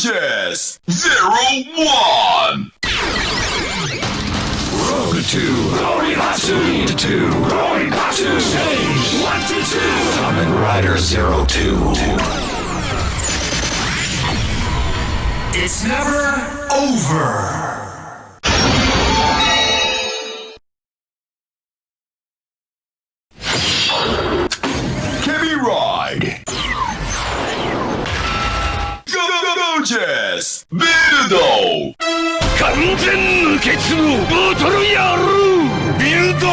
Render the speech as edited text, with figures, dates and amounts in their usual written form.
Gorgeous! 01! Road to Orimatsu to 2 Orimatsu Change 1 to 2 Kamen Rider 02 It's never over. Ride. Gorgeous! Build! 完全無欠のボトル野郎ビルド